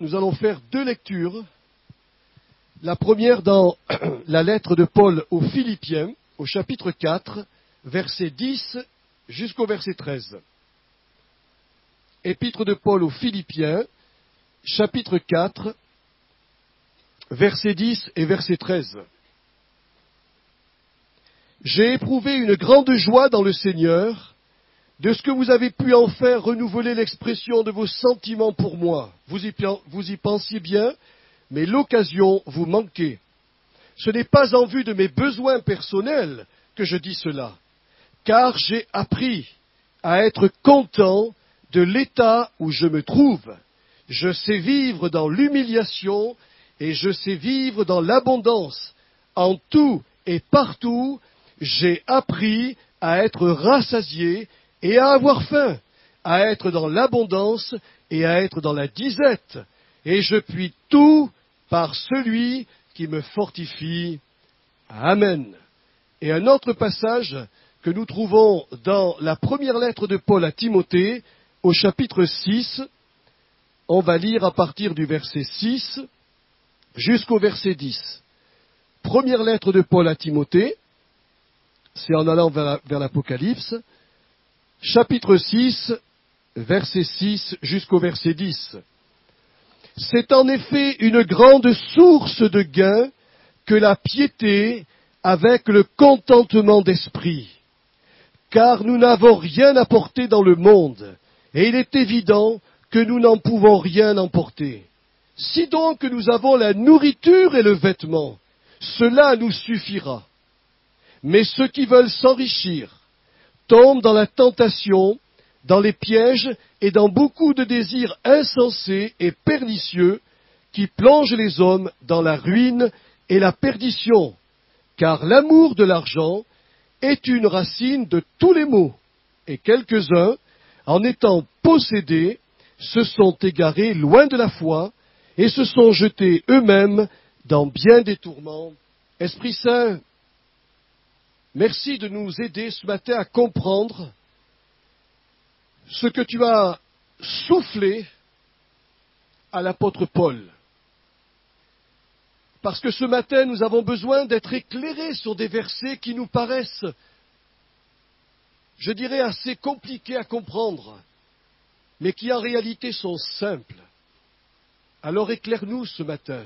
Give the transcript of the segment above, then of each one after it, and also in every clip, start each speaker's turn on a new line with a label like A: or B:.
A: nous allons faire deux lectures. La première dans la lettre de Paul aux Philippiens, au chapitre 4, verset 10 jusqu'au verset 13. Épître de Paul aux Philippiens, chapitre 4, verset 10 et verset 13. J'ai éprouvé une grande joie dans le Seigneur, de ce que vous avez pu en faire renouveler l'expression de vos sentiments pour moi. Vous y pensiez bien, mais l'occasion vous manquait. Ce n'est pas en vue de mes besoins personnels que je dis cela, car j'ai appris à être content de l'état où je me trouve. Je sais vivre dans l'humiliation et je sais vivre dans l'abondance. En tout et partout, j'ai appris à être rassasié et à avoir faim, à être dans l'abondance et à être dans la disette. Et je puis tout par celui qui me fortifie. Amen. Et un autre passage que nous trouvons dans la première lettre de Paul à Timothée, au chapitre 6, on va lire à partir du verset 6 jusqu'au verset 10. Première lettre de Paul à Timothée, c'est en allant vers l'Apocalypse, chapitre 6, verset 6 jusqu'au verset 10. C'est en effet une grande source de gain que la piété avec le contentement d'esprit, car nous n'avons rien apporté dans le monde, et il est évident que nous n'en pouvons rien emporter. Si donc nous avons la nourriture et le vêtement, cela nous suffira. Mais ceux qui veulent s'enrichir tombent dans la tentation, dans les pièges et dans beaucoup de désirs insensés et pernicieux qui plongent les hommes dans la ruine et la perdition, car l'amour de l'argent est une racine de tous les maux, et quelques-uns, en étant possédés, se sont égarés loin de la foi et se sont jetés eux-mêmes dans bien des tourments. Esprit Saint, merci de nous aider ce matin à comprendre ce que tu as soufflé à l'apôtre Paul. Parce que ce matin, nous avons besoin d'être éclairés sur des versets qui nous paraissent, je dirais, assez compliqués à comprendre, mais qui en réalité sont simples. Alors éclaire-nous ce matin.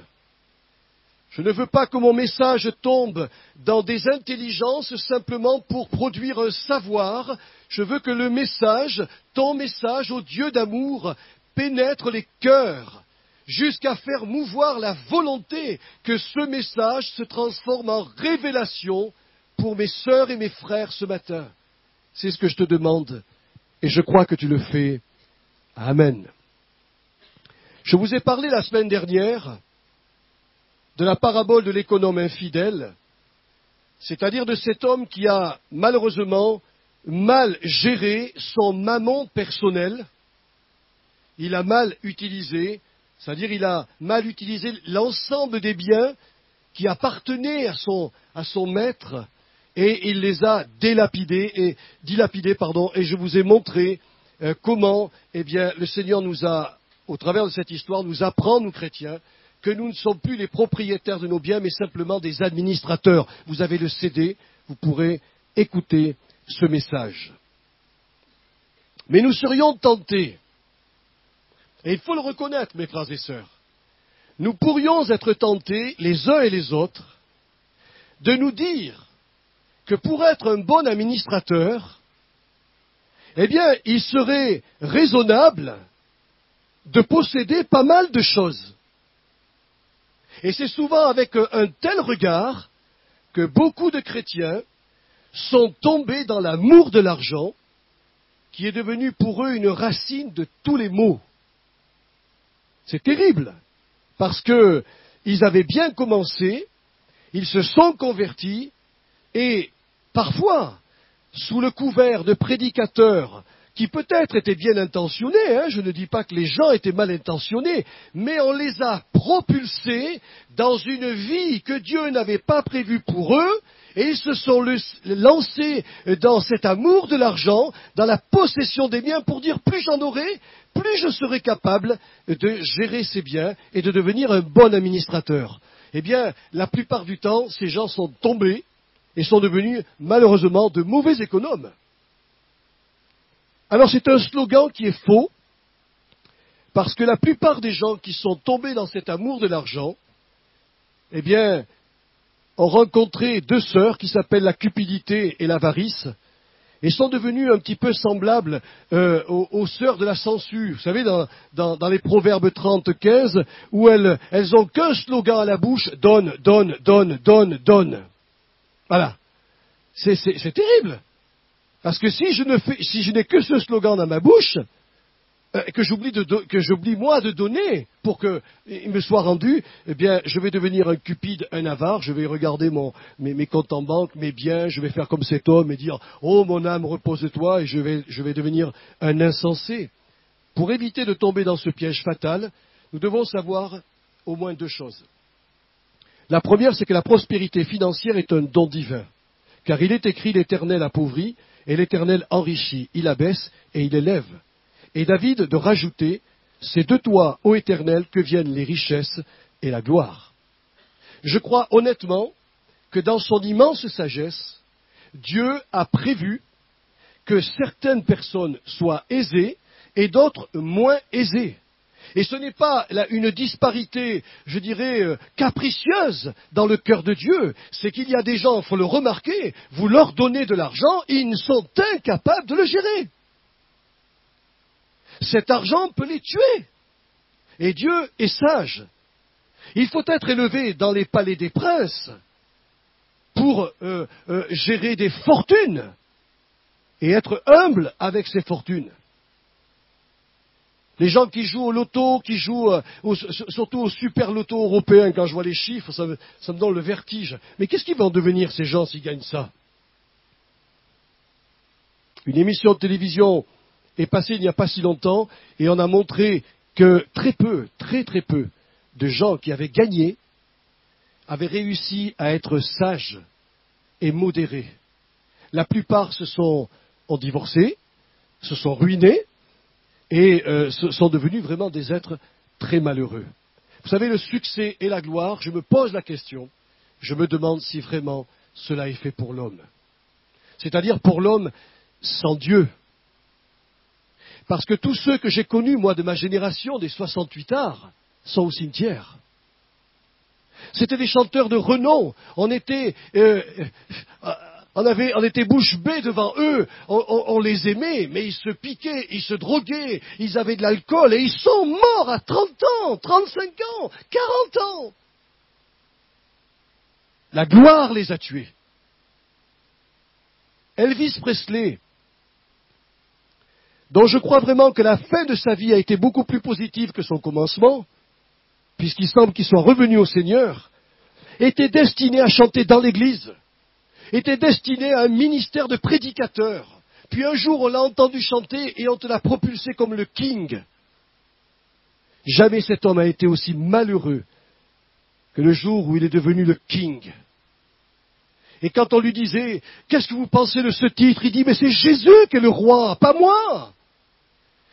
A: Je ne veux pas que mon message tombe dans des intelligences simplement pour produire un savoir. Je veux que le message, ton message, ô Dieu d'amour, pénètre les cœurs, jusqu'à faire mouvoir la volonté que ce message se transforme en révélation pour mes sœurs et mes frères ce matin. C'est ce que je te demande, et je crois que tu le fais. Amen. Je vous ai parlé la semaine dernière de la parabole de l'économe infidèle, c'est-à-dire de cet homme qui a malheureusement mal géré son mammon personnel. Il a mal utilisé, c'est-à-dire il a mal utilisé l'ensemble des biens qui appartenaient à son maître, et il les a dilapidés, et je vous ai montré comment le Seigneur nous a, au travers de cette histoire, nous apprend, nous chrétiens, que nous ne sommes plus les propriétaires de nos biens, mais simplement des administrateurs. Vous avez le CD, vous pourrez écouter ce message. Mais nous serions tentés, et il faut le reconnaître, mes frères et sœurs, nous pourrions être tentés, les uns et les autres, de nous dire que pour être un bon administrateur, il serait raisonnable de posséder pas mal de choses. Et c'est souvent avec un tel regard que beaucoup de chrétiens sont tombés dans l'amour de l'argent, qui est devenu pour eux une racine de tous les maux. C'est terrible, parce qu'ils avaient bien commencé, ils se sont convertis, et parfois, sous le couvert de prédicateurs qui peut-être étaient bien intentionnés, hein, je ne dis pas que les gens étaient mal intentionnés, mais on les a propulsés dans une vie que Dieu n'avait pas prévue pour eux, et ils se sont lancés dans cet amour de l'argent, dans la possession des biens, pour dire plus j'en aurai, plus je serai capable de gérer ces biens et de devenir un bon administrateur. Eh bien, la plupart du temps, ces gens sont tombés et sont devenus malheureusement de mauvais économes. Alors c'est un slogan qui est faux, parce que la plupart des gens qui sont tombés dans cet amour de l'argent, eh bien, ont rencontré deux sœurs qui s'appellent la cupidité et l'avarice, et sont devenues un petit peu semblables aux sœurs de la sangsue. Vous savez, dans les Proverbes 30-15, où elles ont qu'un slogan à la bouche, donne, donne, donne, donne, donne. Voilà. C'est terrible. Parce que si je n'ai que ce slogan dans ma bouche, que j'oublie moi de donner pour qu'il me soit rendu, eh bien, je vais devenir un cupide, un avare, je vais regarder mes comptes en banque, mes biens, je vais faire comme cet homme et dire « Oh, mon âme, repose-toi » et je vais devenir un insensé. Pour éviter de tomber dans ce piège fatal, nous devons savoir au moins deux choses. La première, c'est que la prospérité financière est un don divin, car il est écrit « l'Éternel appauvrit et l'Éternel enrichit, il abaisse et il élève ». Et David de rajouter « c'est de toi, ô Éternel, que viennent les richesses et la gloire ». Je crois honnêtement que dans son immense sagesse, Dieu a prévu que certaines personnes soient aisées et d'autres moins aisées. Et ce n'est pas une disparité, je dirais, capricieuse dans le cœur de Dieu. C'est qu'il y a des gens, il faut le remarquer, vous leur donnez de l'argent, ils sont incapables de le gérer. Cet argent peut les tuer. Et Dieu est sage. Il faut être élevé dans les palais des princes pour gérer des fortunes et être humble avec ces fortunes. Les gens qui jouent au loto, qui jouent surtout au super loto européen, quand je vois les chiffres, ça me donne le vertige. Mais qu'est-ce qu'ils vont devenir ces gens s'ils gagnent ça? Une émission de télévision est passée il n'y a pas si longtemps et on a montré que très peu de gens qui avaient gagné avaient réussi à être sages et modérés. La plupart ont divorcé, se sont ruinés et sont devenus vraiment des êtres très malheureux. Vous savez, le succès et la gloire, je me pose la question, je me demande si vraiment cela est fait pour l'homme. C'est-à-dire pour l'homme sans Dieu. Parce que tous ceux que j'ai connus, moi, de ma génération, des 68 arts, sont au cimetière. C'était des chanteurs de renom. On était bouche bée devant eux. On les aimait, mais ils se piquaient, ils se droguaient, ils avaient de l'alcool et ils sont morts à 30 ans, 35 ans, 40 ans. La gloire les a tués. Elvis Presley, dont je crois vraiment que la fin de sa vie a été beaucoup plus positive que son commencement, puisqu'il semble qu'il soit revenu au Seigneur, était destiné à chanter dans l'église, était destiné à un ministère de prédicateur. Puis un jour, on l'a entendu chanter et on te l'a propulsé comme le king. Jamais cet homme a été aussi malheureux que le jour où il est devenu le king. Et quand on lui disait « Qu'est-ce que vous pensez de ce titre ?» il dit « Mais c'est Jésus qui est le roi, pas moi !»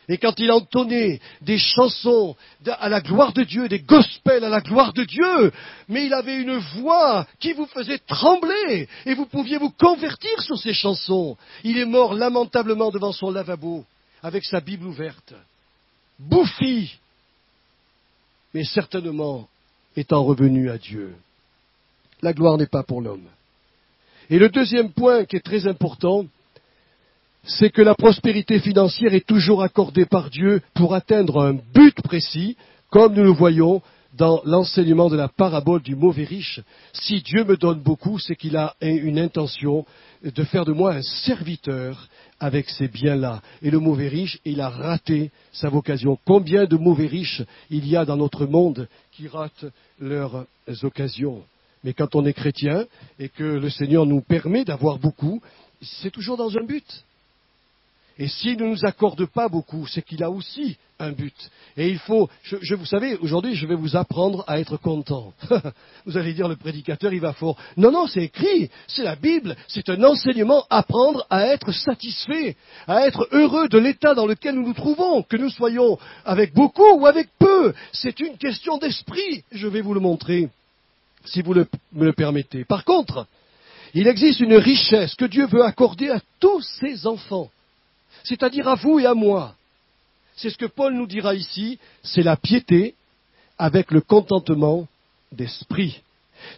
A: Et quand il entonnait des chansons à la gloire de Dieu, des gospels à la gloire de Dieu, mais il avait une voix qui vous faisait trembler, et vous pouviez vous convertir sur ces chansons. Il est mort lamentablement devant son lavabo, avec sa Bible ouverte, bouffi, mais certainement étant revenu à Dieu. La gloire n'est pas pour l'homme. Et le deuxième point qui est très important, c'est que la prospérité financière est toujours accordée par Dieu pour atteindre un but précis, comme nous le voyons dans l'enseignement de la parabole du mauvais riche. Si Dieu me donne beaucoup, c'est qu'il a une intention de faire de moi un serviteur avec ces biens-là. Et le mauvais riche, il a raté sa vocation. Combien de mauvais riches il y a dans notre monde qui ratent leurs occasions? Mais quand on est chrétien et que le Seigneur nous permet d'avoir beaucoup, c'est toujours dans un but. Et s'il ne nous accorde pas beaucoup, c'est qu'il a aussi un but. Et il faut, vous savez, aujourd'hui, je vais vous apprendre à être content. Vous allez dire, le prédicateur, il va fort. Non, non, c'est écrit, c'est la Bible, c'est un enseignement, apprendre à être satisfait, à être heureux de l'état dans lequel nous nous trouvons, que nous soyons avec beaucoup ou avec peu. C'est une question d'esprit, je vais vous le montrer, si vous me le permettez. Par contre, il existe une richesse que Dieu veut accorder à tous ses enfants, c'est-à-dire à vous et à moi. C'est ce que Paul nous dira ici, c'est la piété avec le contentement d'esprit.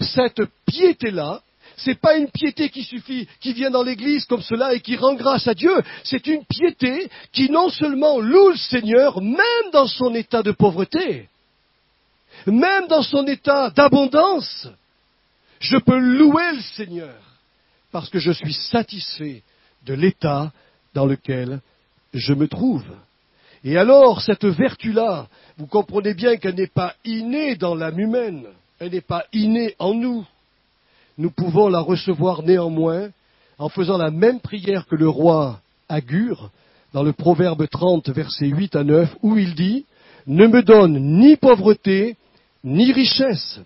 A: Cette piété-là, c'est pas une piété qui vient dans l'église comme cela et qui rend grâce à Dieu. C'est une piété qui non seulement loue le Seigneur, même dans son état de pauvreté, même dans son état d'abondance. Je peux louer le Seigneur parce que je suis satisfait de l'état dans lequel je me trouve. Et alors, cette vertu-là, vous comprenez bien qu'elle n'est pas innée dans l'âme humaine, elle n'est pas innée en nous. Nous pouvons la recevoir néanmoins en faisant la même prière que le roi Agur, dans le Proverbe 30, versets 8 à 9, où il dit « Ne me donne ni pauvreté, ni richesse.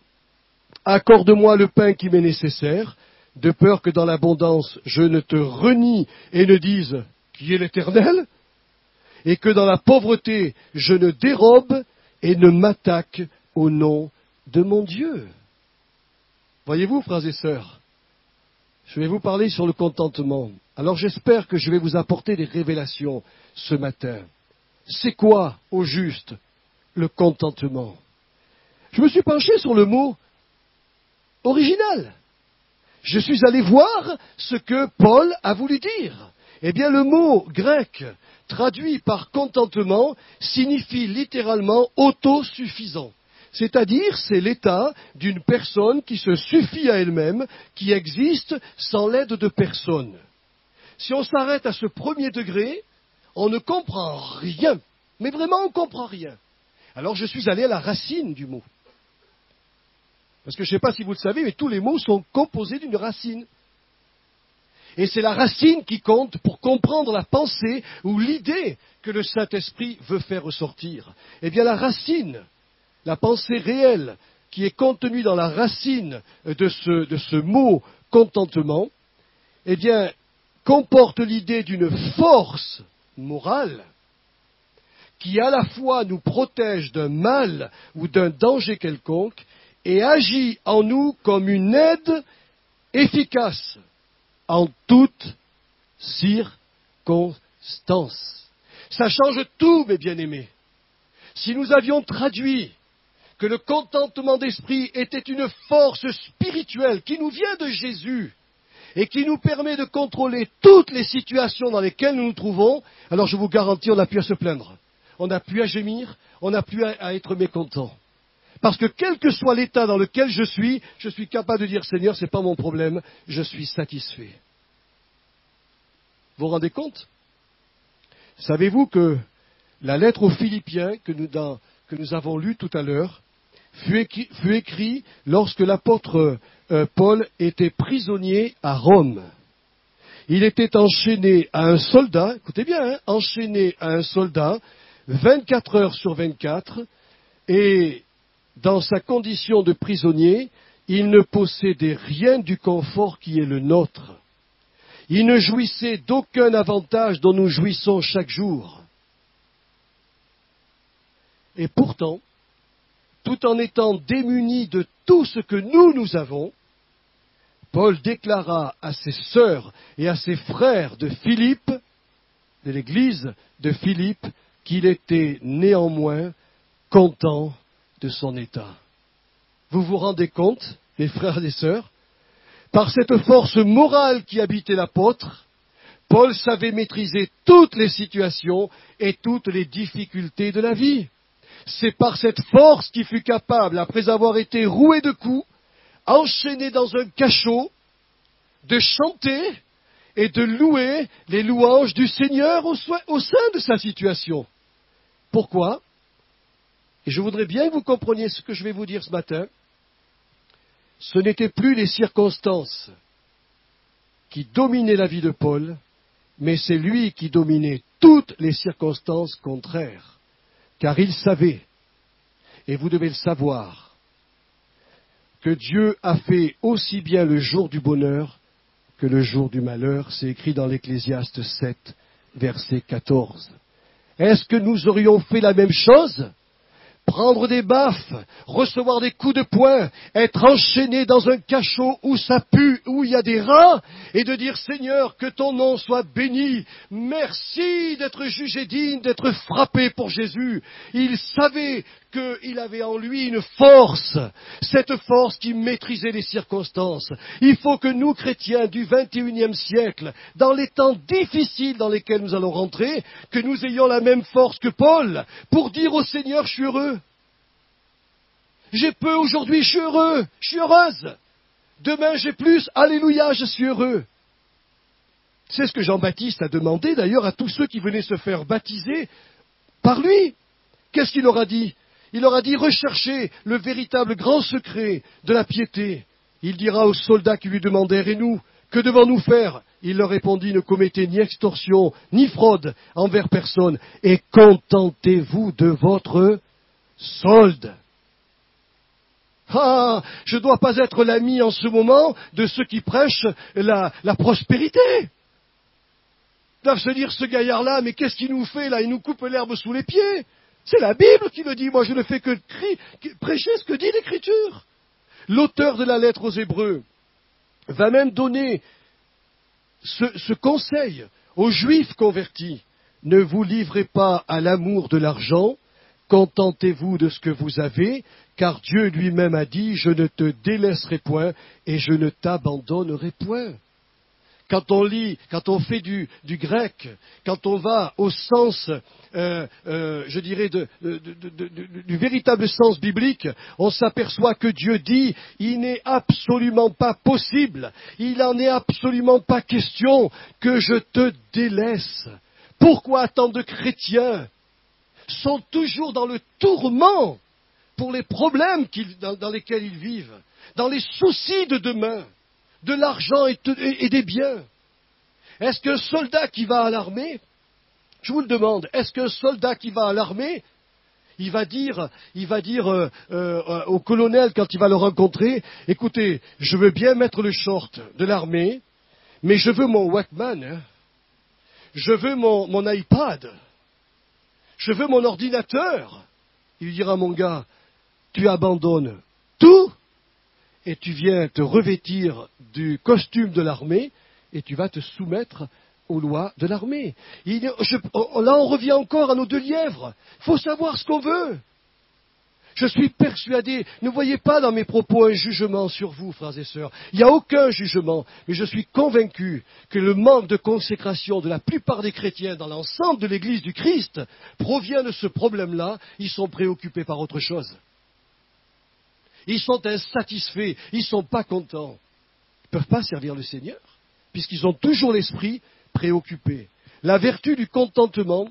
A: Accorde-moi le pain qui m'est nécessaire, de peur que dans l'abondance je ne te renie et ne dise « Qui est l'Éternel ?» et que dans la pauvreté je ne dérobe et ne m'attaque au nom de mon Dieu. » Voyez-vous, frères et sœurs, je vais vous parler sur le contentement. Alors j'espère que je vais vous apporter des révélations ce matin. C'est quoi, au juste, le contentement? Je me suis penché sur le mot original. Je suis allé voir ce que Paul a voulu dire. Eh bien, le mot grec traduit par contentement signifie littéralement autosuffisant. C'est-à-dire, c'est l'état d'une personne qui se suffit à elle-même, qui existe sans l'aide de personne. Si on s'arrête à ce premier degré, on ne comprend rien. Mais vraiment, on ne comprend rien. Alors, je suis allé à la racine du mot. Parce que je ne sais pas si vous le savez, mais tous les mots sont composés d'une racine. Et c'est la racine qui compte pour comprendre la pensée ou l'idée que le Saint-Esprit veut faire ressortir. Eh bien, la racine, la pensée réelle qui est contenue dans la racine de ce mot contentement, eh bien, comporte l'idée d'une force morale qui à la fois nous protège d'un mal ou d'un danger quelconque et agit en nous comme une aide efficace en toute circonstance. Ça change tout, mes bien-aimés. Si nous avions traduit que le contentement d'esprit était une force spirituelle qui nous vient de Jésus et qui nous permet de contrôler toutes les situations dans lesquelles nous nous trouvons, alors je vous garantis, on n'a plus à se plaindre. On n'a plus à gémir, on n'a plus à être mécontent. Parce que quel que soit l'état dans lequel je suis capable de dire, Seigneur, ce n'est pas mon problème, je suis satisfait. Vous vous rendez compte? Savez-vous que la lettre aux Philippiens que nous avons lue tout à l'heure fut écrite lorsque l'apôtre Paul était prisonnier à Rome. Il était enchaîné à un soldat, écoutez bien, enchaîné à un soldat, 24 heures sur 24, et dans sa condition de prisonnier, il ne possédait rien du confort qui est le nôtre. Il ne jouissait d'aucun avantage dont nous jouissons chaque jour. Et pourtant, tout en étant démuni de tout ce que nous avons, Paul déclara à ses sœurs et à ses frères de Philippe, de l'église de Philippe, qu'il était néanmoins content de son état. Vous vous rendez compte, mes frères et sœurs, par cette force morale qui habitait l'apôtre, Paul savait maîtriser toutes les situations et toutes les difficultés de la vie. C'est par cette force qu'il fut capable, après avoir été roué de coups, enchaîné dans un cachot, de chanter et de louer les louanges du Seigneur au sein de sa situation. Pourquoi? Et je voudrais bien que vous compreniez ce que je vais vous dire ce matin. Ce n'étaient plus les circonstances qui dominaient la vie de Paul, mais c'est lui qui dominait toutes les circonstances contraires, car il savait, et vous devez le savoir, que Dieu a fait aussi bien le jour du bonheur que le jour du malheur. C'est écrit dans l'Ecclésiaste 7, verset 14. Est-ce que nous aurions fait la même chose ? Prendre des baffes, recevoir des coups de poing, être enchaîné dans un cachot où ça pue, où il y a des rats, et de dire Seigneur, que ton nom soit béni, merci d'être jugé digne, d'être frappé pour Jésus. Il savait qu'il avait en lui une force, cette force qui maîtrisait les circonstances. Il faut que nous, chrétiens du XXIe siècle, dans les temps difficiles dans lesquels nous allons rentrer, que nous ayons la même force que Paul, pour dire au Seigneur, je suis heureux. J'ai peu aujourd'hui, je suis heureux, je suis heureuse. Demain j'ai plus, alléluia, je suis heureux. C'est ce que Jean-Baptiste a demandé d'ailleurs à tous ceux qui venaient se faire baptiser par lui. Qu'est-ce qu'il leur a dit ? Il leur a dit, recherchez le véritable grand secret de la piété. Il dira aux soldats qui lui demandèrent, et nous, que devons-nous faire ? Il leur répondit, ne commettez ni extorsion, ni fraude envers personne, et contentez-vous de votre solde. Ah, je ne dois pas être l'ami en ce moment de ceux qui prêchent la prospérité. Ils doivent se dire, ce gaillard-là, mais qu'est-ce qu'il nous fait là ? Il nous coupe l'herbe sous les pieds. C'est la Bible qui le dit, moi je ne fais que prêcher ce que dit l'Écriture. L'auteur de la lettre aux Hébreux va même donner ce conseil aux Juifs convertis. Ne vous livrez pas à l'amour de l'argent, contentez-vous de ce que vous avez, car Dieu lui-même a dit, je ne te délaisserai point et je ne t'abandonnerai point. Quand on lit, quand on fait du grec, quand on va au sens, je dirais, du véritable sens biblique, on s'aperçoit que Dieu dit, il n'est absolument pas possible, il n'en est absolument pas question que je te délaisse. Pourquoi tant de chrétiens sont toujours dans le tourment pour les problèmes dans lesquels ils vivent, dans les soucis de demain, de l'argent et des biens. Est-ce qu'un soldat qui va à l'armée, je vous le demande, est-ce qu'un soldat qui va à l'armée, il va dire au colonel quand il va le rencontrer, écoutez, je veux bien mettre le short de l'armée, mais je veux mon Walkman, hein, je veux mon iPad, je veux mon ordinateur. Il lui dira, mon gars, tu abandonnes tout et tu viens te revêtir du costume de l'armée et tu vas te soumettre aux lois de l'armée. Là, on revient encore à nos deux lièvres. Il faut savoir ce qu'on veut. Je suis persuadé, ne voyez pas dans mes propos un jugement sur vous, frères et sœurs. Il n'y a aucun jugement, mais je suis convaincu que le manque de consécration de la plupart des chrétiens dans l'ensemble de l'Église du Christ provient de ce problème-là. Ils sont préoccupés par autre chose. Ils sont insatisfaits, ils ne sont pas contents. Ils ne peuvent pas servir le Seigneur, puisqu'ils ont toujours l'esprit préoccupé. La vertu du contentement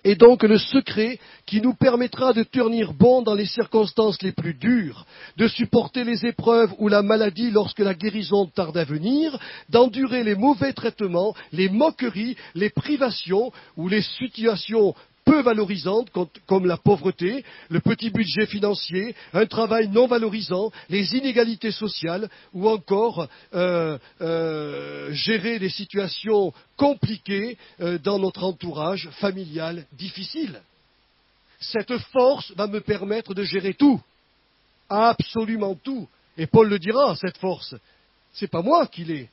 A: est donc le secret qui nous permettra de tenir bon dans les circonstances les plus dures, de supporter les épreuves ou la maladie lorsque la guérison tarde à venir, d'endurer les mauvais traitements, les moqueries, les privations ou les situations peu valorisantes comme la pauvreté, le petit budget financier, un travail non valorisant, les inégalités sociales ou encore gérer des situations compliquées dans notre entourage familial difficile. Cette force va me permettre de gérer tout, absolument tout. Et Paul le dira, cette force, c'est pas moi qui l'ai.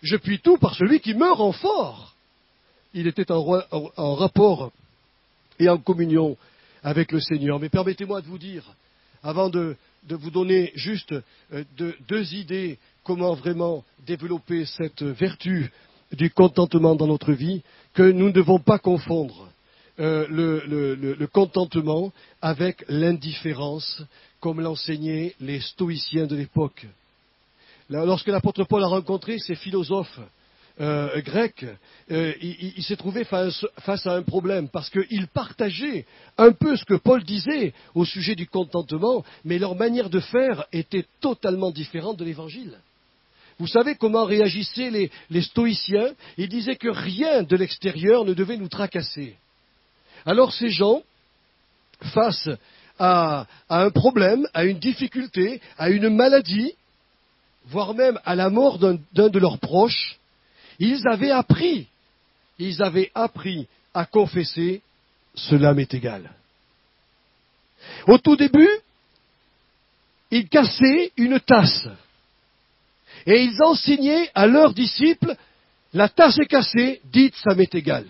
A: Je puis tout par celui qui me rend fort. Il était en rapport et en communion avec le Seigneur. Mais permettez-moi de vous dire, avant de vous donner juste deux idées comment vraiment développer cette vertu du contentement dans notre vie, que nous ne devons pas confondre le contentement avec l'indifférence, comme l'enseignaient les stoïciens de l'époque. Lorsque l'apôtre Paul a rencontré ces philosophes grec, il s'est trouvé face à un problème, parce qu'ils partageaient un peu ce que Paul disait au sujet du contentement, mais leur manière de faire était totalement différente de l'Évangile. Vous savez comment réagissaient les stoïciens? Ils disaient que rien de l'extérieur ne devait nous tracasser. Alors ces gens, face à un problème, à une difficulté, à une maladie, voire même à la mort d'un de leurs proches, ils avaient appris à confesser « cela m'est égal ». Au tout début, ils cassaient une tasse et ils enseignaient à leurs disciples « la tasse est cassée, dites ça m'est égal ».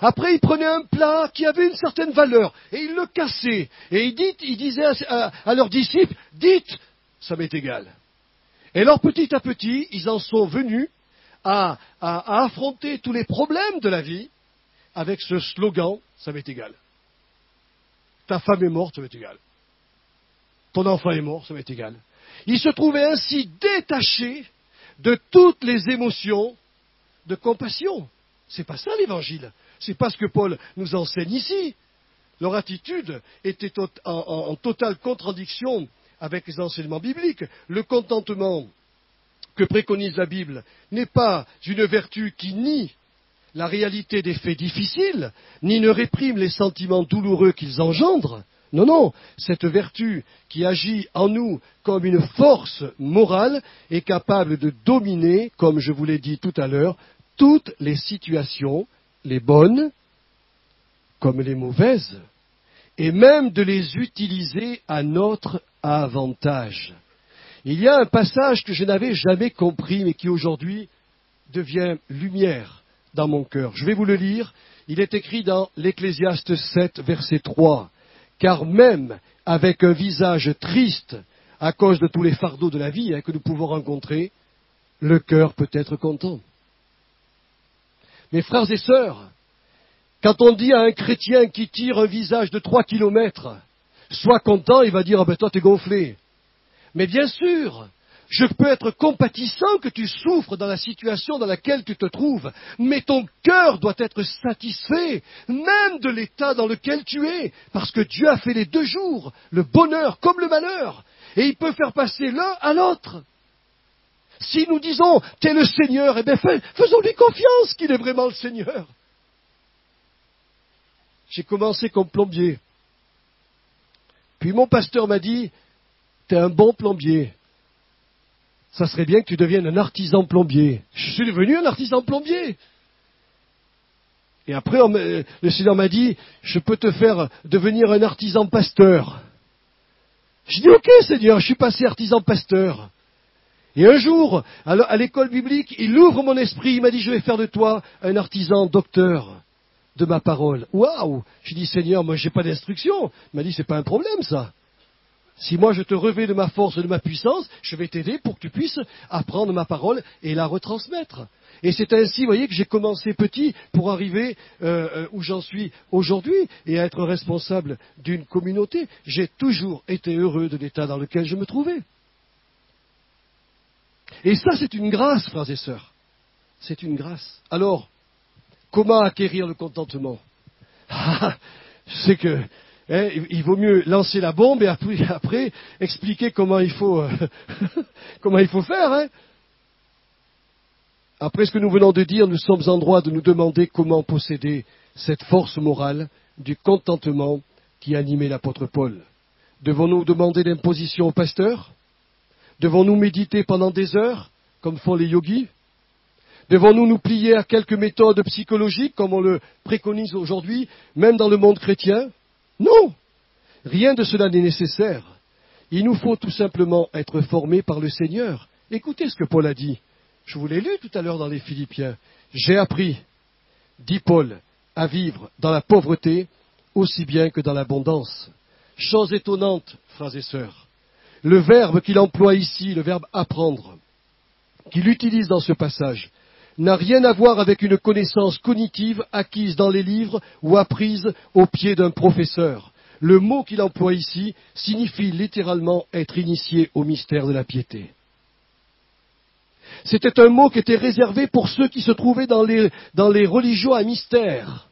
A: Après, ils prenaient un plat qui avait une certaine valeur et ils le cassaient et ils disaient à leurs disciples « dites ça m'est égal ». Et alors petit à petit, ils en sont venus à affronter tous les problèmes de la vie avec ce slogan « ça m'est égal ». Ta femme est morte, ça m'est égal. Ton enfant est mort, ça m'est égal. Ils se trouvaient ainsi détachés de toutes les émotions de compassion. C'est pas ça l'évangile. C'est pas ce que Paul nous enseigne ici. Leur attitude était en totale contradiction avec les enseignements bibliques. Le contentement que préconise la Bible n'est pas une vertu qui nie la réalité des faits difficiles, ni ne réprime les sentiments douloureux qu'ils engendrent. Non, non, cette vertu qui agit en nous comme une force morale est capable de dominer, comme je vous l'ai dit tout à l'heure, toutes les situations, les bonnes comme les mauvaises, et même de les utiliser à notre avantage. Il y a un passage que je n'avais jamais compris, mais qui aujourd'hui devient lumière dans mon cœur. Je vais vous le lire. Il est écrit dans l'Ecclésiaste 7, verset 3. « Car même avec un visage triste, à cause de tous les fardeaux de la vie que nous pouvons rencontrer, le cœur peut être content. » Mes frères et sœurs, quand on dit à un chrétien qui tire un visage de 3 kilomètres, « Sois content », il va dire « Ah ben toi t'es gonflé ». Mais bien sûr, je peux être compatissant que tu souffres dans la situation dans laquelle tu te trouves, mais ton cœur doit être satisfait, même de l'état dans lequel tu es, parce que Dieu a fait les 2 jours, le bonheur comme le malheur, et il peut faire passer l'un à l'autre. Si nous disons « T'es le Seigneur », eh bien faisons-lui confiance qu'il est vraiment le Seigneur. J'ai commencé comme plombier. Puis mon pasteur m'a dit « T'es un bon plombier. Ça serait bien que tu deviennes un artisan plombier. » Je suis devenu un artisan plombier. Et après, le Seigneur m'a dit « Je peux te faire devenir un artisan pasteur. » Je dis « Ok Seigneur, je suis passé artisan pasteur. » Et un jour, à l'école biblique, il ouvre mon esprit, il m'a dit « Je vais faire de toi un artisan docteur de ma parole. » Waouh! Je dis « Seigneur, moi j'ai pas d'instruction. » Il m'a dit « C'est pas un problème ça. Si moi je te revêts de ma force et de ma puissance, je vais t'aider pour que tu puisses apprendre ma parole et la retransmettre. » Et c'est ainsi, vous voyez, que j'ai commencé petit pour arriver où j'en suis aujourd'hui et à être responsable d'une communauté. J'ai toujours été heureux de l'état dans lequel je me trouvais. Et ça, c'est une grâce, frères et sœurs. C'est une grâce. Alors, comment acquérir le contentement? C'est que il vaut mieux lancer la bombe et après expliquer comment il faut faire. Hein. Après ce que nous venons de dire, nous sommes en droit de nous demander comment posséder cette force morale du contentement qui animait l'apôtre Paul. Devons-nous demander l'imposition au pasteur? Devons-nous méditer pendant des heures, comme font les yogis? Devons-nous nous plier à quelques méthodes psychologiques, comme on le préconise aujourd'hui, même dans le monde chrétien? Non! Rien de cela n'est nécessaire. Il nous faut tout simplement être formés par le Seigneur. Écoutez ce que Paul a dit. Je vous l'ai lu tout à l'heure dans les Philippiens. J'ai appris, dit Paul, à vivre dans la pauvreté aussi bien que dans l'abondance. Chose étonnante, frères et sœurs. Le verbe qu'il emploie ici, le verbe apprendre, qu'il utilise dans ce passage, n'a rien à voir avec une connaissance cognitive acquise dans les livres ou apprise au pied d'un professeur. Le mot qu'il emploie ici signifie littéralement être initié au mystère de la piété. C'était un mot qui était réservé pour ceux qui se trouvaient dans les religions à mystère.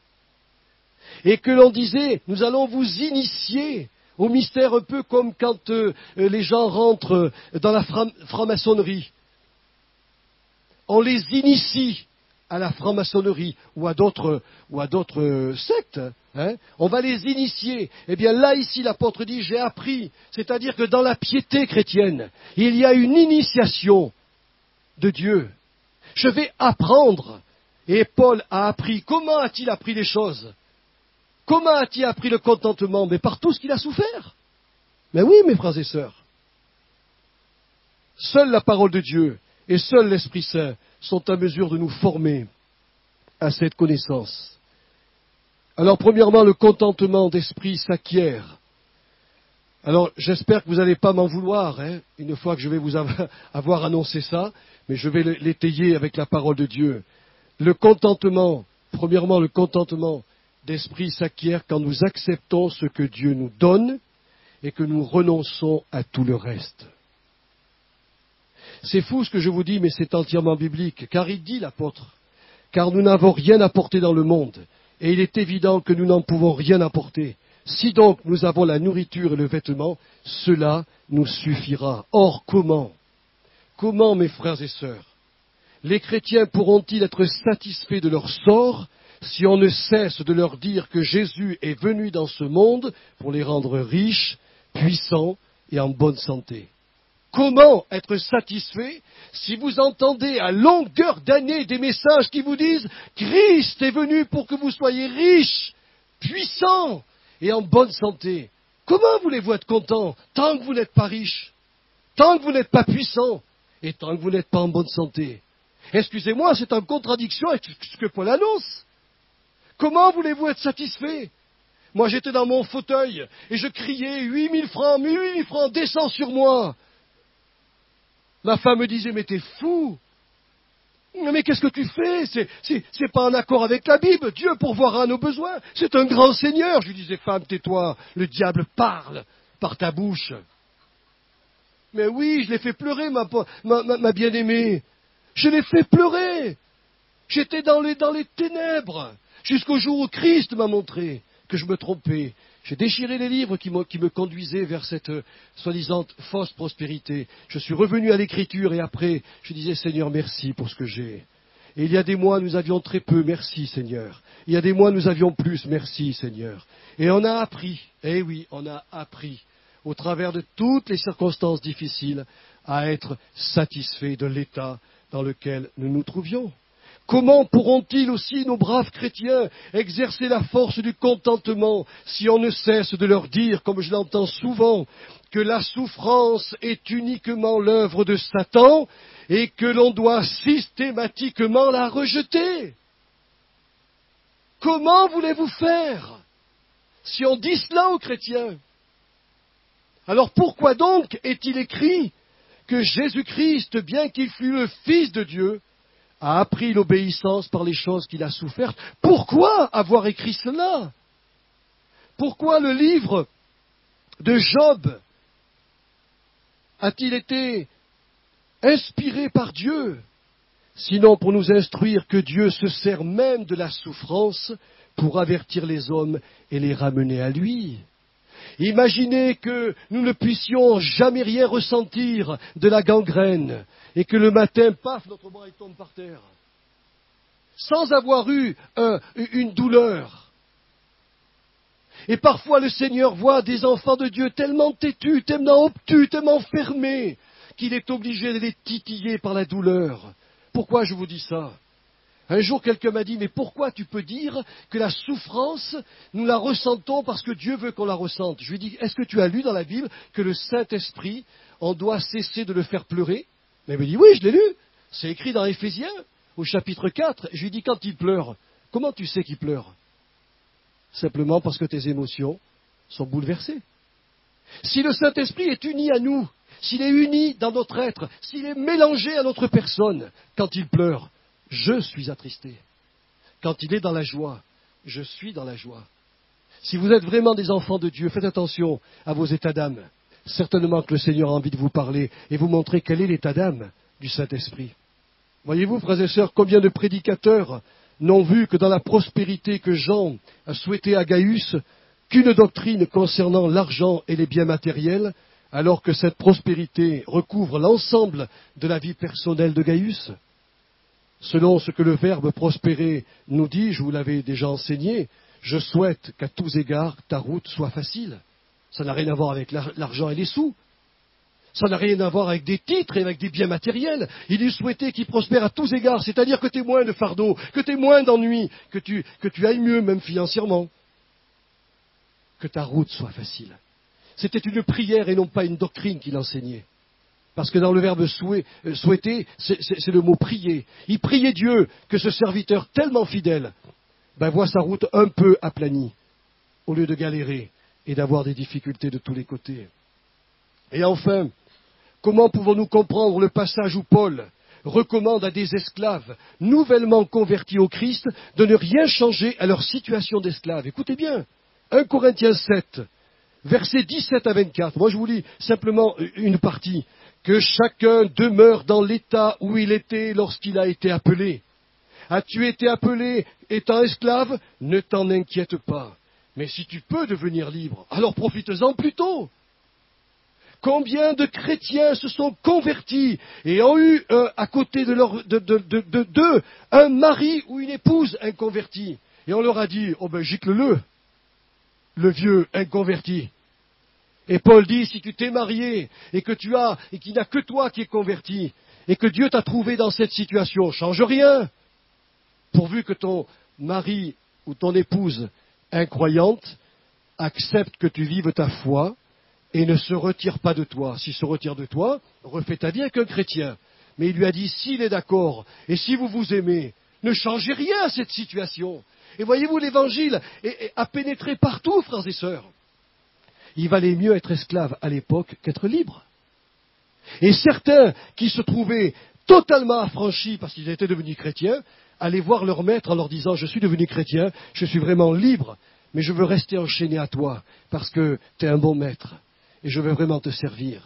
A: Et que l'on disait, nous allons vous initier au mystère, un peu comme quand les gens rentrent dans la franc-maçonnerie. on les initie à la franc-maçonnerie ou à d'autres sectes. Hein, on va les initier. Eh bien là, ici, l'apôtre dit, j'ai appris. C'est-à-dire que dans la piété chrétienne, il y a une initiation de Dieu. Je vais apprendre. Et Paul a appris. Comment a-t-il appris les choses? Comment a-t-il appris le contentement? Mais par tout ce qu'il a souffert. Mais oui, mes frères et sœurs. Seule la parole de Dieu et seul l'Esprit Saint sont à mesure de nous former à cette connaissance. Alors, premièrement, le contentement d'esprit s'acquiert. Alors, j'espère que vous n'allez pas m'en vouloir, hein, une fois que je vais vous avoir annoncé ça, mais je vais l'étayer avec la parole de Dieu. Le contentement, premièrement, le contentement d'esprit s'acquiert quand nous acceptons ce que Dieu nous donne et que nous renonçons à tout le reste. C'est fou ce que je vous dis, mais c'est entièrement biblique, car il dit, l'apôtre, car nous n'avons rien apporté dans le monde, et il est évident que nous n'en pouvons rien apporter. Si donc nous avons la nourriture et le vêtement, cela nous suffira. Or, comment, mes frères et sœurs, les chrétiens pourront-ils être satisfaits de leur sort si on ne cesse de leur dire que Jésus est venu dans ce monde pour les rendre riches, puissants et en bonne santé? Comment être satisfait si vous entendez à longueur d'année des messages qui vous disent « Christ est venu pour que vous soyez riches, puissants et en bonne santé ». Comment voulez-vous être content tant que vous n'êtes pas riche, tant que vous n'êtes pas puissant et tant que vous n'êtes pas en bonne santé? Excusez-moi, c'est en contradiction avec ce que Paul annonce. Comment voulez-vous être satisfait? Moi, j'étais dans mon fauteuil et je criais « 8 000 francs, descends sur moi !» Ma femme me disait, mais t'es fou. Mais qu'est-ce que tu fais? C'est pas en accord avec la Bible. Dieu pourvoira à nos besoins. C'est un grand Seigneur. Je lui disais, femme, tais-toi. Le diable parle par ta bouche. Mais oui, je l'ai fait pleurer, ma bien-aimée. Je l'ai fait pleurer. J'étais dans les ténèbres. Jusqu'au jour où Christ m'a montré que je me trompais. J'ai déchiré les livres qui me conduisaient vers cette soi-disant fausse prospérité. Je suis revenu à l'Écriture et après, je disais, Seigneur, merci pour ce que j'ai. Et il y a des mois, nous avions très peu, merci Seigneur. Il y a des mois, nous avions plus, merci Seigneur. Et on a appris, eh oui, on a appris, au travers de toutes les circonstances difficiles, à être satisfaits de l'état dans lequel nous nous trouvions. Comment pourront-ils aussi, nos braves chrétiens, exercer la force du contentement si on ne cesse de leur dire, comme je l'entends souvent, que la souffrance est uniquement l'œuvre de Satan et que l'on doit systématiquement la rejeter? Comment voulez-vous faire si on dit cela aux chrétiens? Alors pourquoi donc est-il écrit que Jésus-Christ, bien qu'il fût le Fils de Dieu, a appris l'obéissance par les choses qu'il a souffertes? Pourquoi avoir écrit cela? Pourquoi le livre de Job a-t-il été inspiré par Dieu? Sinon pour nous instruire que Dieu se sert même de la souffrance pour avertir les hommes et les ramener à lui. Imaginez que nous ne puissions jamais rien ressentir de la gangrène et que le matin, paf, notre bras tombe par terre, sans avoir eu une douleur. Et parfois le Seigneur voit des enfants de Dieu tellement têtus, tellement obtus, tellement fermés, qu'il est obligé de les titiller par la douleur. Pourquoi je vous dis ça? Un jour, quelqu'un m'a dit, mais pourquoi tu peux dire que la souffrance, nous la ressentons parce que Dieu veut qu'on la ressente? Je lui ai dit, est-ce que tu as lu dans la Bible que le Saint-Esprit, on doit cesser de le faire pleurer? Mais il me dit, oui, je l'ai lu. C'est écrit dans Éphésiens, au chapitre 4. Je lui ai dit, quand il pleure, comment tu sais qu'il pleure? Simplement parce que tes émotions sont bouleversées. Si le Saint-Esprit est uni à nous, s'il est uni dans notre être, s'il est mélangé à notre personne, quand il pleure, je suis attristé. Quand il est dans la joie, je suis dans la joie. Si vous êtes vraiment des enfants de Dieu, faites attention à vos états d'âme. Certainement que le Seigneur a envie de vous parler et vous montrer quel est l'état d'âme du Saint-Esprit. Voyez-vous, frères et sœurs, combien de prédicateurs n'ont vu que dans la prospérité que Jean a souhaité à Gaius, qu'une doctrine concernant l'argent et les biens matériels, alors que cette prospérité recouvre l'ensemble de la vie personnelle de Gaius? selon ce que le verbe prospérer nous dit, je vous l'avais déjà enseigné, je souhaite qu'à tous égards ta route soit facile. Ça n'a rien à voir avec l'argent et les sous. Ça n'a rien à voir avec des titres et avec des biens matériels. Il lui souhaitait qu'il prospère à tous égards, c'est-à-dire que tu aies moins de fardeau, que tu aies moins d'ennuis, que tu ailles mieux, même financièrement. Que ta route soit facile. C'était une prière et non pas une doctrine qu'il enseignait. Parce que dans le verbe souhaiter, c'est le mot prier. Il priait Dieu que ce serviteur tellement fidèle voit sa route un peu aplanie, au lieu de galérer et d'avoir des difficultés de tous les côtés. Et enfin, comment pouvons-nous comprendre le passage où Paul recommande à des esclaves nouvellement convertis au Christ de ne rien changer à leur situation d'esclaves? Écoutez bien, 1 Corinthiens 7, versets 17 à 24. Moi je vous lis simplement une partie. Que chacun demeure dans l'état où il était lorsqu'il a été appelé. As-tu été appelé étant esclave? Ne t'en inquiète pas. Mais si tu peux devenir libre, alors profites-en plutôt. Combien de chrétiens se sont convertis et ont eu à côté d'eux un mari ou une épouse inconvertie. Et on leur a dit, gicle-le, le vieux inconverti. Et Paul dit, si tu t'es marié et qu'il n'y a que toi qui es converti, et que Dieu t'a trouvé dans cette situation, change rien, pourvu que ton mari ou ton épouse incroyante accepte que tu vives ta foi et ne se retire pas de toi. S'il se retire de toi, refais ta vie avec un chrétien. Mais il lui a dit, s'il est d'accord, et si vous vous aimez, ne changez rien à cette situation. Et voyez-vous, l'évangile a pénétré partout, frères et sœurs. Il valait mieux être esclave à l'époque qu'être libre. Et certains qui se trouvaient totalement affranchis parce qu'ils étaient devenus chrétiens, allaient voir leur maître en leur disant, je suis devenu chrétien, je suis vraiment libre, mais je veux rester enchaîné à toi parce que tu es un bon maître et je veux vraiment te servir.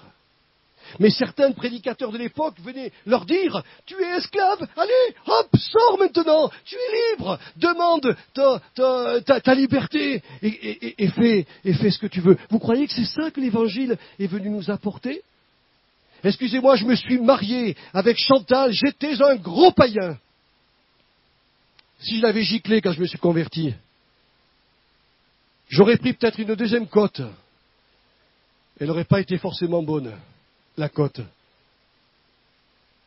A: Mais certains prédicateurs de l'époque venaient leur dire, tu es esclave, allez, hop, sors maintenant, tu es libre, demande ta liberté et fais ce que tu veux. Vous croyez que c'est ça que l'Évangile est venu nous apporter? Excusez-moi, je me suis marié avec Chantal, j'étais un gros païen. Si je l'avais giclé quand je me suis converti, j'aurais pris peut-être une deuxième cote. Elle n'aurait pas été forcément bonne. La côte.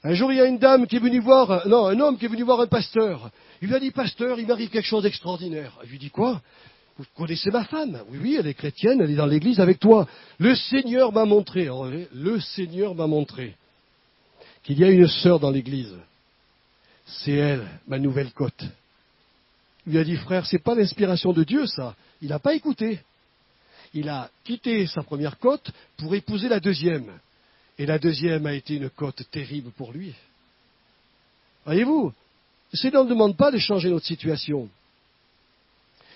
A: Un jour, il y a une dame qui est venue voir, un homme qui est venu voir un pasteur. Il lui a dit, pasteur, il m'arrive quelque chose d'extraordinaire. Il lui dit, quoi? Vous connaissez ma femme? Oui, elle est chrétienne, elle est dans l'église avec toi. Le Seigneur m'a montré, qu'il y a une sœur dans l'église. C'est elle, ma nouvelle côte. Il lui a dit, frère, c'est pas l'inspiration de Dieu, ça. Il n'a pas écouté. Il a quitté sa première côte pour épouser la deuxième. Et la deuxième a été une côte terrible pour lui. Voyez-vous, le Seigneur ne demande pas de changer notre situation.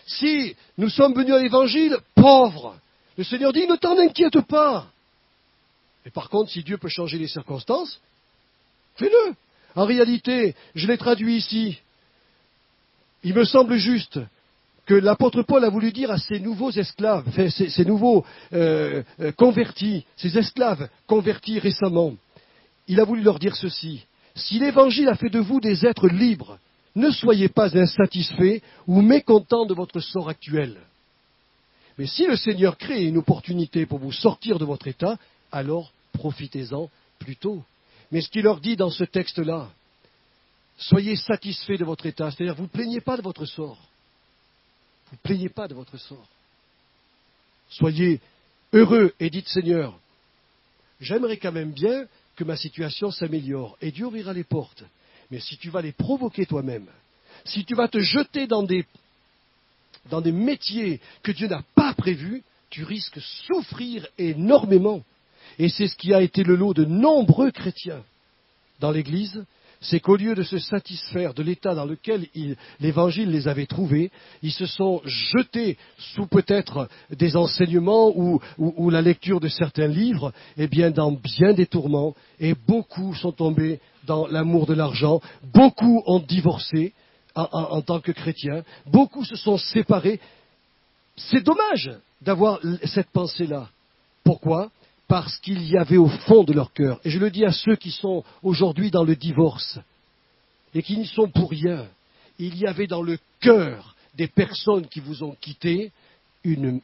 A: Si nous sommes venus à l'Évangile pauvres, le Seigneur dit, ne t'en inquiète pas. Et par contre, si Dieu peut changer les circonstances, fais-le. En réalité, je l'ai traduit ici. Il me semble juste que l'apôtre Paul a voulu dire à ces nouveaux esclaves, ces nouveaux convertis, ces esclaves convertis récemment, il a voulu leur dire ceci. Si l'Évangile a fait de vous des êtres libres, ne soyez pas insatisfaits ou mécontents de votre sort actuel. Mais si le Seigneur crée une opportunité pour vous sortir de votre état, alors profitez-en plutôt. Mais ce qu'il leur dit dans ce texte-là, soyez satisfaits de votre état, c'est-à-dire vous ne plaignez pas de votre sort. Vous ne plaignez pas de votre sort. Soyez heureux et dites, Seigneur, j'aimerais quand même bien que ma situation s'améliore. Et Dieu ouvrira les portes. Mais si tu vas les provoquer toi-même, si tu vas te jeter dans des métiers que Dieu n'a pas prévus, tu risques de souffrir énormément. Et c'est ce qui a été le lot de nombreux chrétiens dans l'Église, c'est qu'au lieu de se satisfaire de l'état dans lequel l'Évangile les avait trouvés, ils se sont jetés sous peut-être des enseignements ou la lecture de certains livres, dans bien des tourments, et beaucoup sont tombés dans l'amour de l'argent, beaucoup ont divorcé en tant que chrétiens, beaucoup se sont séparés. C'est dommage d'avoir cette pensée-là. Pourquoi ? Parce qu'il y avait au fond de leur cœur, et je le dis à ceux qui sont aujourd'hui dans le divorce, et qui n'y sont pour rien. Il y avait dans le cœur des personnes qui vous ont quitté une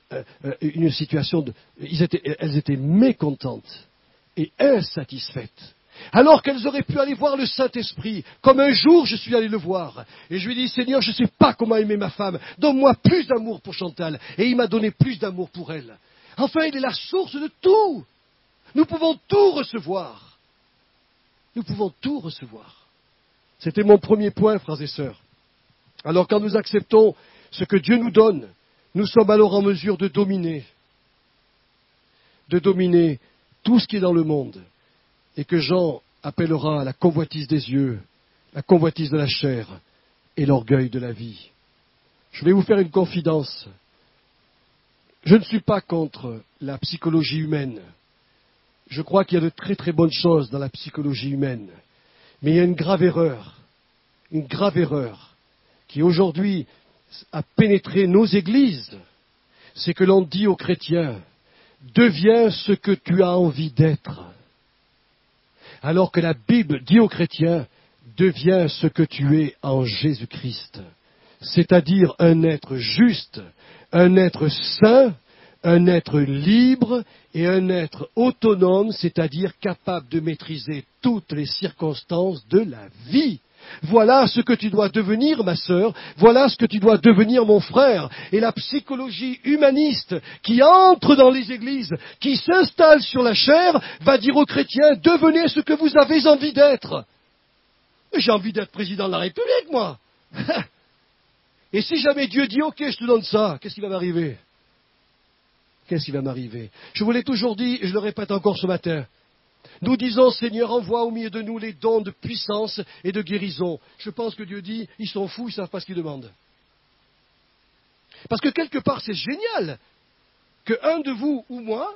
A: situation elles étaient mécontentes et insatisfaites. Alors qu'elles auraient pu aller voir le Saint-Esprit, comme un jour je suis allé le voir. Et je lui ai dit, Seigneur, je ne sais pas comment aimer ma femme, donne-moi plus d'amour pour Chantal. Et il m'a donné plus d'amour pour elle. Enfin, il est la source de tout. Nous pouvons tout recevoir. Nous pouvons tout recevoir. C'était mon premier point, frères et sœurs. Alors quand nous acceptons ce que Dieu nous donne, nous sommes alors en mesure de dominer tout ce qui est dans le monde, et que Jean appellera la convoitise des yeux, la convoitise de la chair et l'orgueil de la vie. Je vais vous faire une confidence. Je ne suis pas contre la psychologie humaine. Je crois qu'il y a de très très bonnes choses dans la psychologie humaine. Mais il y a une grave erreur qui aujourd'hui a pénétré nos églises. C'est que l'on dit aux chrétiens, deviens ce que tu as envie d'être. Alors que la Bible dit aux chrétiens, deviens ce que tu es en Jésus-Christ. C'est-à-dire un être juste, un être saint, un être libre et un être autonome, c'est-à-dire capable de maîtriser toutes les circonstances de la vie. Voilà ce que tu dois devenir, ma sœur, voilà ce que tu dois devenir, mon frère. Et la psychologie humaniste qui entre dans les églises, qui s'installe sur la chair, va dire aux chrétiens, devenez ce que vous avez envie d'être. J'ai envie d'être président de la République, moi. Et si jamais Dieu dit, ok, je te donne ça, qu'est-ce qui va m'arriver? Qu'est-ce qui va m'arriver? Je vous l'ai toujours dit, et je le répète encore ce matin. Nous disons, Seigneur, envoie au milieu de nous les dons de puissance et de guérison. Je pense que Dieu dit, ils sont fous, ils ne savent pas ce qu'ils demandent. Parce que quelque part, c'est génial qu'un de vous ou moi,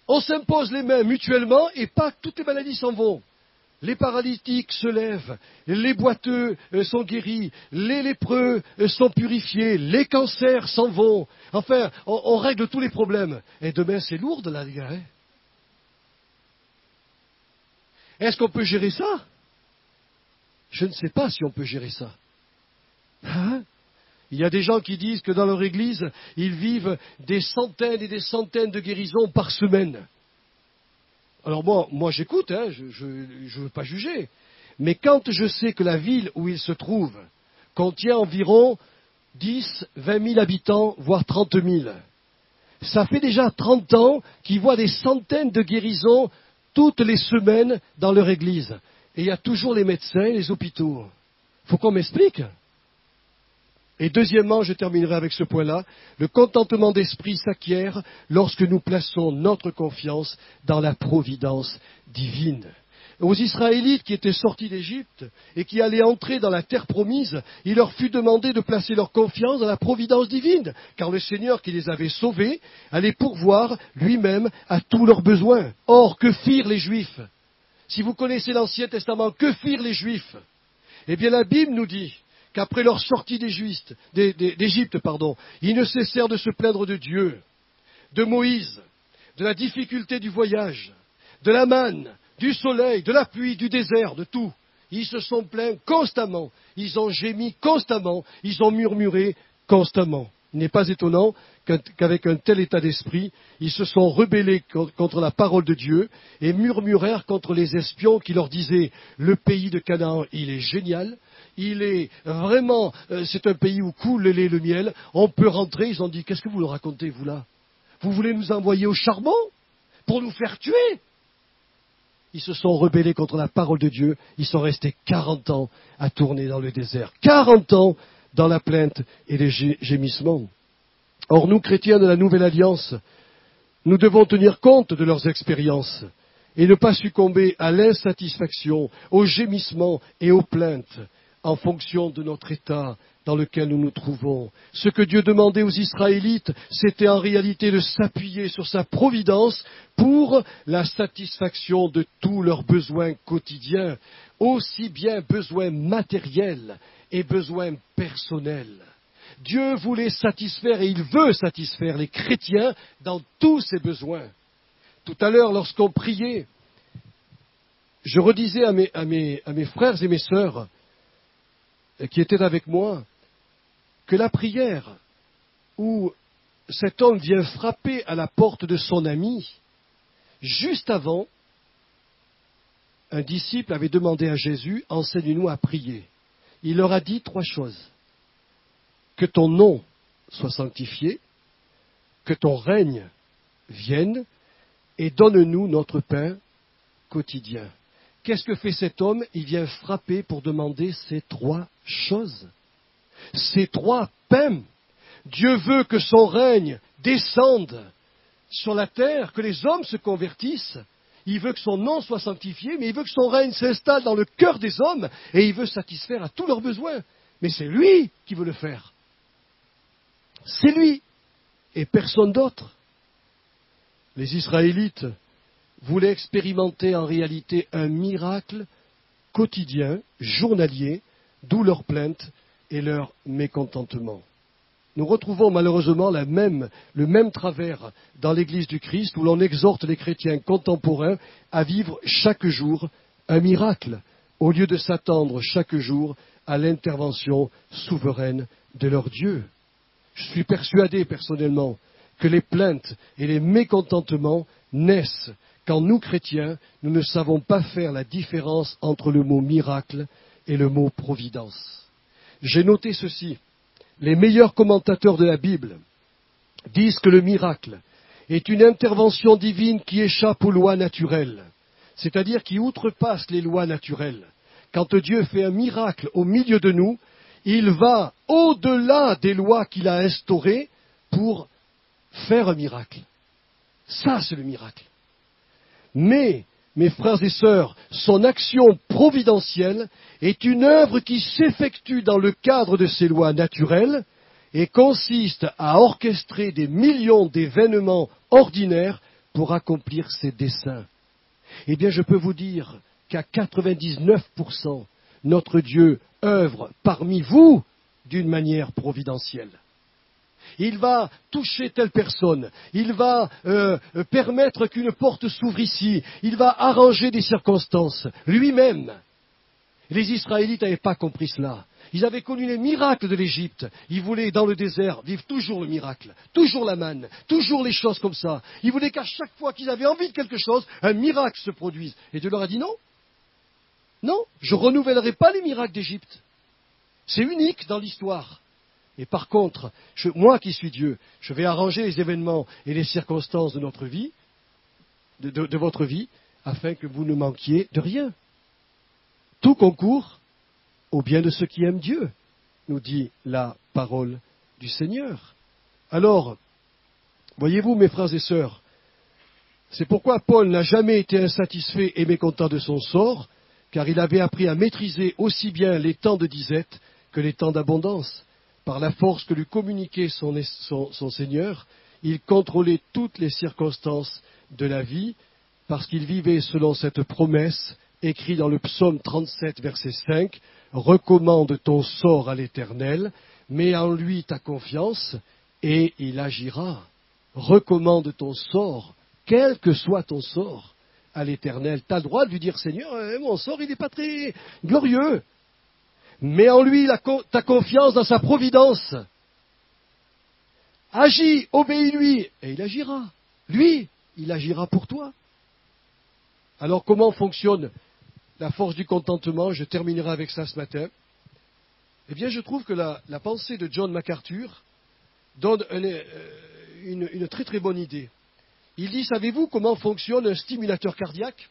A: on s'impose les mains mutuellement et pas toutes les maladies s'en vont. Les paralytiques se lèvent, les boiteux sont guéris, les lépreux sont purifiés, les cancers s'en vont. Enfin, on règle tous les problèmes. Et demain, c'est lourd de la gars, hein. Est-ce qu'on peut gérer ça? Je ne sais pas si on peut gérer ça. Hein? Il y a des gens qui disent que dans leur église, ils vivent des centaines et des centaines de guérisons par semaine. Alors moi j'écoute, hein, je ne veux pas juger. Mais quand je sais que la ville où ils se trouvent contient environ 10, 20 000 habitants, voire 30 000, ça fait déjà 30 ans qu'ils voient des centaines de guérisons toutes les semaines dans leur église. Et il y a toujours les médecins et les hôpitaux. Il faut qu'on m'explique. Et deuxièmement, je terminerai avec ce point-là, le contentement d'esprit s'acquiert lorsque nous plaçons notre confiance dans la providence divine. Aux Israélites qui étaient sortis d'Égypte et qui allaient entrer dans la terre promise, il leur fut demandé de placer leur confiance dans la providence divine, car le Seigneur qui les avait sauvés allait pourvoir lui-même à tous leurs besoins. Or, que firent les Juifs? Si vous connaissez l'Ancien Testament, que firent les Juifs? Eh bien, la Bible nous dit qu'après leur sortie d'Égypte, ils ne cessèrent de se plaindre de Dieu, de Moïse, de la difficulté du voyage, de la manne, du soleil, de la pluie, du désert, de tout. Ils se sont plaints constamment, ils ont gémi constamment, ils ont murmuré constamment. Il n'est pas étonnant qu'avec un tel état d'esprit, ils se sont rebellés contre la parole de Dieu et murmurèrent contre les espions qui leur disaient « Le pays de Canaan, il est génial, il est vraiment, c'est un pays où coule le lait et le miel, on peut rentrer. » Ils ont dit « Qu'est-ce que vous leur racontez, vous là? Vous voulez nous envoyer au charbon pour nous faire tuer ?» Ils se sont rebellés contre la parole de Dieu. Ils sont restés 40 ans à tourner dans le désert. 40 ans dans la plainte et les gémissements. Or, nous, chrétiens de la Nouvelle Alliance, nous devons tenir compte de leurs expériences et ne pas succomber à l'insatisfaction, aux gémissements et aux plaintes en fonction de notre état dans lequel nous nous trouvons. Ce que Dieu demandait aux Israélites, c'était en réalité de s'appuyer sur sa providence pour la satisfaction de tous leurs besoins quotidiens, aussi bien besoins matériels et besoins personnels. Dieu voulait satisfaire et il veut satisfaire les chrétiens dans tous ces besoins. Tout à l'heure, lorsqu'on priait, je redisais à mes frères et mes sœurs qui étaient avec moi que la prière où cet homme vient frapper à la porte de son ami, juste avant, un disciple avait demandé à Jésus, enseigne-nous à prier. Il leur a dit 3 choses. Que ton nom soit sanctifié, que ton règne vienne, et donne-nous notre pain quotidien. Qu'est-ce que fait cet homme? Il vient frapper pour demander ces 3 choses. Ces 3 pains. Dieu veut que son règne descende sur la terre, que les hommes se convertissent. Il veut que son nom soit sanctifié, mais il veut que son règne s'installe dans le cœur des hommes, et il veut satisfaire à tous leurs besoins. Mais c'est lui qui veut le faire. C'est lui, et personne d'autre. Les Israélites voulaient expérimenter en réalité un miracle quotidien, journalier, d'où leurs plaintes et leur mécontentement. Nous retrouvons malheureusement le même travers dans l'Église du Christ, où l'on exhorte les chrétiens contemporains à vivre chaque jour un miracle, au lieu de s'attendre chaque jour à l'intervention souveraine de leur Dieu. Je suis persuadé personnellement que les plaintes et les mécontentements naissent quand nous, chrétiens, nous ne savons pas faire la différence entre le mot miracle et le mot providence. J'ai noté ceci. Les meilleurs commentateurs de la Bible disent que le miracle est une intervention divine qui échappe aux lois naturelles, c'est-à-dire qui outrepasse les lois naturelles. Quand Dieu fait un miracle au milieu de nous, il va au-delà des lois qu'il a instaurées pour faire un miracle. Ça, c'est le miracle. Mais, mes frères et sœurs, son action providentielle est une œuvre qui s'effectue dans le cadre de ces lois naturelles et consiste à orchestrer des millions d'événements ordinaires pour accomplir ses desseins. Eh bien, je peux vous dire qu'à 99%, notre Dieu œuvre parmi vous d'une manière providentielle. Il va toucher telle personne, il va permettre qu'une porte s'ouvre ici, il va arranger des circonstances lui-même. Les Israélites n'avaient pas compris cela. Ils avaient connu les miracles de l'Égypte. Ils voulaient, dans le désert, vivre toujours le miracle, toujours la manne, toujours les choses comme ça. Ils voulaient qu'à chaque fois qu'ils avaient envie de quelque chose, un miracle se produise. Et Dieu leur a dit non. Non, je ne renouvellerai pas les miracles d'Égypte. C'est unique dans l'histoire. Et par contre, moi qui suis Dieu, je vais arranger les événements et les circonstances de notre vie, de votre vie, afin que vous ne manquiez de rien. Tout concourt au bien de ceux qui aiment Dieu, nous dit la parole du Seigneur. Alors, voyez-vous, mes frères et sœurs, c'est pourquoi Paul n'a jamais été insatisfait et mécontent de son sort, car il avait appris à maîtriser aussi bien les temps de disette que les temps d'abondance. Par la force que lui communiquait son Seigneur, il contrôlait toutes les circonstances de la vie, parce qu'il vivait selon cette promesse écrite dans le psaume 37, verset 5, « Recommande ton sort à l'Éternel, mets en lui ta confiance, et il agira. » Recommande ton sort, quel que soit ton sort, à l'Éternel. Tu as le droit de lui dire, « Seigneur, mon sort, il n'est pas très glorieux. » Mets en lui ta confiance dans sa providence. Agis, obéis-lui, et il agira. Lui, il agira pour toi. Alors comment fonctionne la force du contentement? Je terminerai avec ça ce matin. Eh bien, je trouve que la pensée de John MacArthur donne une très très bonne idée. Il dit, savez-vous comment fonctionne un stimulateur cardiaque?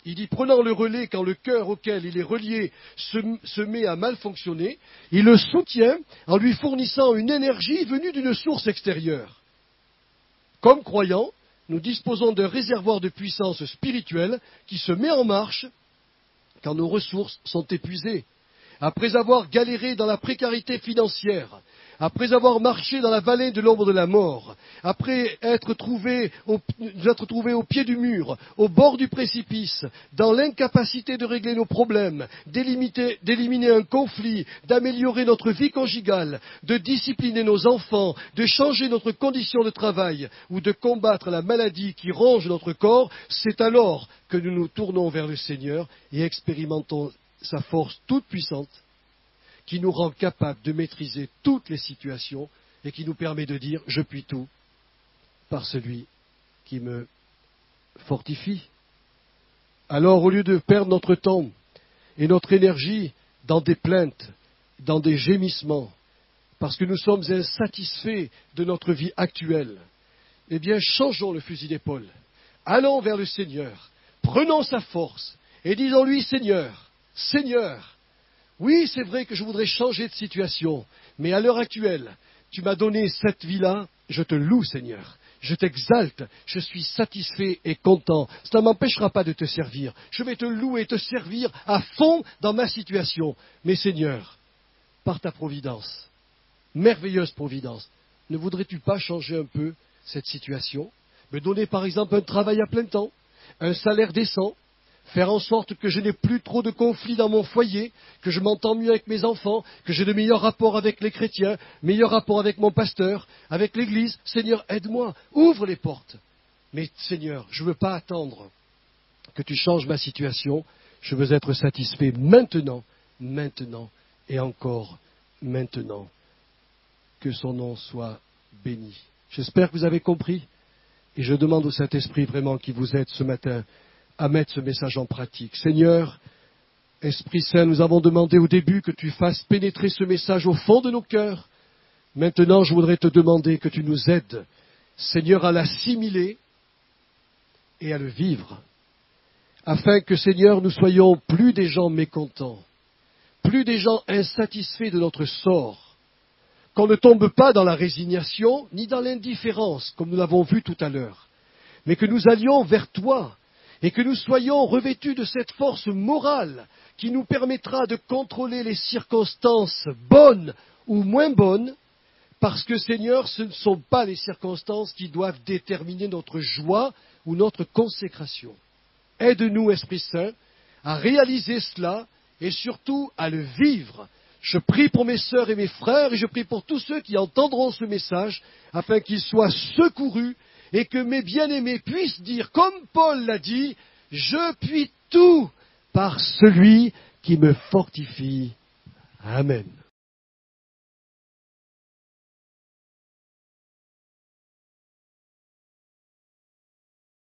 A: Il dit, prenant le relais quand le cœur auquel il est relié se met à mal fonctionner, il le soutient en lui fournissant une énergie venue d'une source extérieure. Comme croyants, nous disposons d'un réservoir de puissance spirituelle qui se met en marche quand nos ressources sont épuisées. Après avoir galéré dans la précarité financière, après avoir marché dans la vallée de l'ombre de la mort, après être trouvé au pied du mur, au bord du précipice, dans l'incapacité de régler nos problèmes, d'éliminer un conflit, d'améliorer notre vie conjugale, de discipliner nos enfants, de changer notre condition de travail ou de combattre la maladie qui ronge notre corps, c'est alors que nous nous tournons vers le Seigneur et expérimentons sa force toute puissante qui nous rend capables de maîtriser toutes les situations et qui nous permet de dire « Je puis tout par celui qui me fortifie ». Alors, au lieu de perdre notre temps et notre énergie dans des plaintes, dans des gémissements, parce que nous sommes insatisfaits de notre vie actuelle, eh bien, changeons le fusil d'épaule. Allons vers le Seigneur, prenons sa force et disons-lui, Seigneur, Seigneur, oui, c'est vrai que je voudrais changer de situation, mais à l'heure actuelle, tu m'as donné cette vie-là, je te loue, Seigneur. Je t'exalte, je suis satisfait et content. Cela ne m'empêchera pas de te servir. Je vais te louer et te servir à fond dans ma situation. Mais Seigneur, par ta providence, merveilleuse providence, ne voudrais-tu pas changer un peu cette situation? Me donner par exemple un travail à plein temps, un salaire décent, faire en sorte que je n'ai plus trop de conflits dans mon foyer, que je m'entends mieux avec mes enfants, que j'ai de meilleurs rapports avec les chrétiens, meilleurs rapports avec mon pasteur, avec l'Église. Seigneur, aide-moi, ouvre les portes. Mais Seigneur, je ne veux pas attendre que tu changes ma situation. Je veux être satisfait maintenant, maintenant et encore maintenant. Que son nom soit béni. J'espère que vous avez compris. Et je demande au Saint-Esprit vraiment qu'il vous aide ce matin à mettre ce message en pratique. Seigneur, Esprit Saint, nous avons demandé au début que tu fasses pénétrer ce message au fond de nos cœurs. Maintenant, je voudrais te demander que tu nous aides, Seigneur, à l'assimiler et à le vivre, afin que, Seigneur, nous soyons plus des gens mécontents, plus des gens insatisfaits de notre sort, qu'on ne tombe pas dans la résignation ni dans l'indifférence, comme nous l'avons vu tout à l'heure, mais que nous allions vers toi, et que nous soyons revêtus de cette force morale qui nous permettra de contrôler les circonstances bonnes ou moins bonnes, parce que, Seigneur, ce ne sont pas les circonstances qui doivent déterminer notre joie ou notre consécration. Aide-nous, Esprit Saint, à réaliser cela et surtout à le vivre. Je prie pour mes sœurs et mes frères et je prie pour tous ceux qui entendront ce message afin qu'ils soient secourus et que mes bien-aimés puissent dire, comme Paul l'a dit, « Je puis tout par celui qui me fortifie. » Amen.